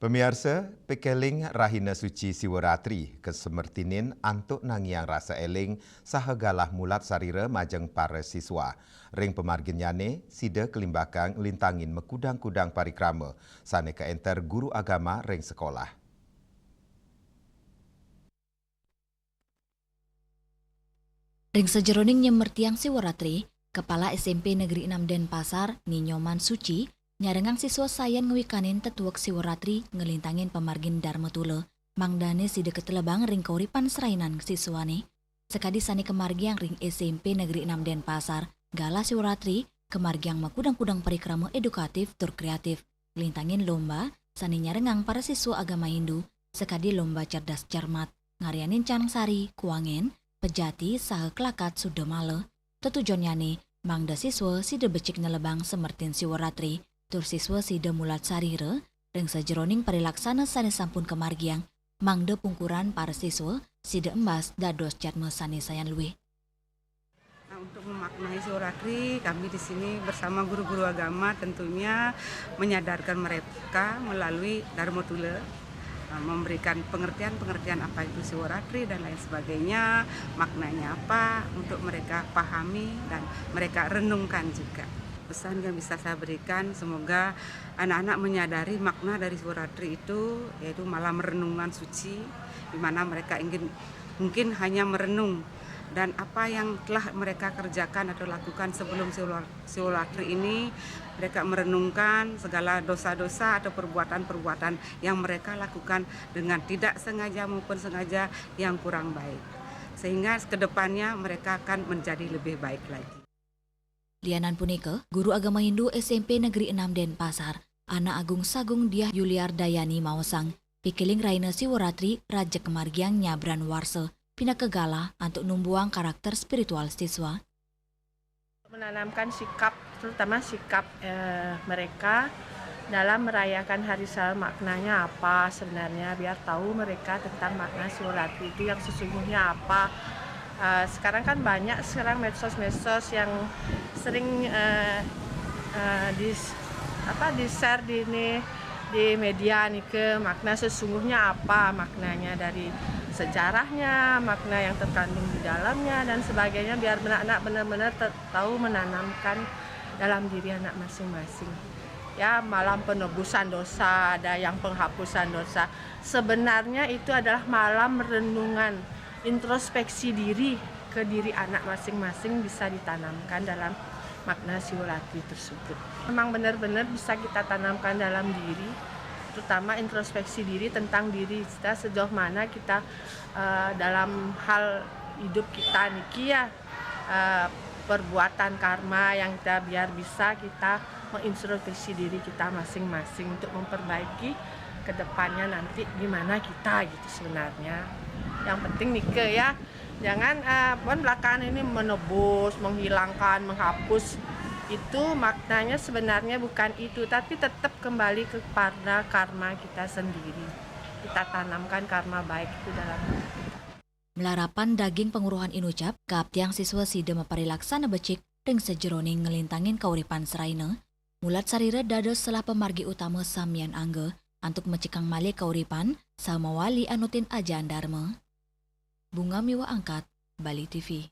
Pemirsa, pekeling Rahina Suci Siwaratri kesemertinin antuk nangiang rasa eling sahagalah mulat sarira majeng para siswa. Ring pemargin nyane, sida kelimbakang lintangin mekudang-kudang parikrama, sane ke enter guru agama ring sekolah. Ring sejeroning nyemertiang Siwaratri, Kepala SMP Negeri 6 Denpasar, Ninyoman Suci, nyarengang siswa sayan ngewikanin tetuak Siwaratri ngelintangin pemargin Dharma Tule, mangdane si deket lebang ring kauripan serainan siswane. Sekadi sani kemargiang ring SMP Negeri 6 Denpasar, gala Siwaratri, kemargiang makudang-kudang parikrama edukatif tur kreatif, ngelintangin lomba, sani nyarengang para siswa agama Hindu, sekadi lomba cerdas cermat, ngarianin canang sari, kuangen, pejati saha kelakat sudah male. Tetujonnya nih, mangda siswa sida becik nelebang semertin Siwaratri, tur siswa sida mulat sarire, ring sajeroning perilaksana sane sampun kemargiang, mangda pungkuran para siswa sida embas dados jatme sane sayan luwih. Nah, untuk memaknai Siwaratri, kami di sini bersama guru-guru agama tentunya menyadarkan mereka melalui Dharma Tule, memberikan pengertian apa itu Siwaratri dan lain sebagainya, maknanya apa untuk mereka pahami dan mereka renungkan juga. Pesan yang bisa saya berikan, semoga anak-anak menyadari makna dari Siwaratri itu, yaitu malam renungan suci, di mana mereka ingin mungkin hanya merenung dan apa yang telah mereka kerjakan atau lakukan sebelum Siwaratri ini, mereka merenungkan segala dosa-dosa atau perbuatan-perbuatan yang mereka lakukan dengan tidak sengaja maupun sengaja yang kurang baik. Sehingga kedepannya mereka akan menjadi lebih baik lagi. Lianan punike, guru agama Hindu SMP Negeri 6 Denpasar, Ana Agung Sagung Diah Yuliar Dayani Mawasang, pikiling Raina Siwaratri Raja Kemargiang Nyabran Warse, pindah ke gala untuk numbuang karakter spiritual siswa. Menanamkan sikap, terutama sikap mereka dalam merayakan hari Sal, maknanya apa sebenarnya, biar tahu mereka tentang makna Siwaratri itu yang sesungguhnya apa. Sekarang kan banyak medsos-medsos yang sering di-share di media nih ke makna sesungguhnya apa, maknanya dari sejarahnya, makna yang terkandung di dalamnya dan sebagainya, biar anak-anak benar-benar tahu menanamkan dalam diri anak masing-masing. Ya, malam penebusan dosa, ada yang penghapusan dosa. Sebenarnya itu adalah malam renungan, introspeksi diri ke diri anak masing-masing bisa ditanamkan dalam makna Siwaratri tersebut. Memang benar-benar bisa kita tanamkan dalam diri, terutama introspeksi diri tentang diri kita, sejauh mana kita dalam hal hidup kita niki ya, perbuatan karma yang kita biar bisa kita mengintrospeksi diri kita masing-masing untuk memperbaiki kedepannya nanti gimana kita gitu sebenarnya. Yang penting nike ya, jangan belakangan ini menebus, menghilangkan, menghapus. Itu maknanya sebenarnya bukan itu, tapi tetap kembali kepada karma kita sendiri. Kita tanamkan karma baik itu dalam hidup kita. Melarapan daging penguruhan inucap, kaptiang siswa sida maparilaksana becik, ring sejeroning ngelintangin kauripan seraina, mulat sarira dados selah pemargi utama Samyan Angge, antuk mecikang malih kauripan, sama wali anutin ajaan Dharma. Bunga Miwa Angkat, Bali TV.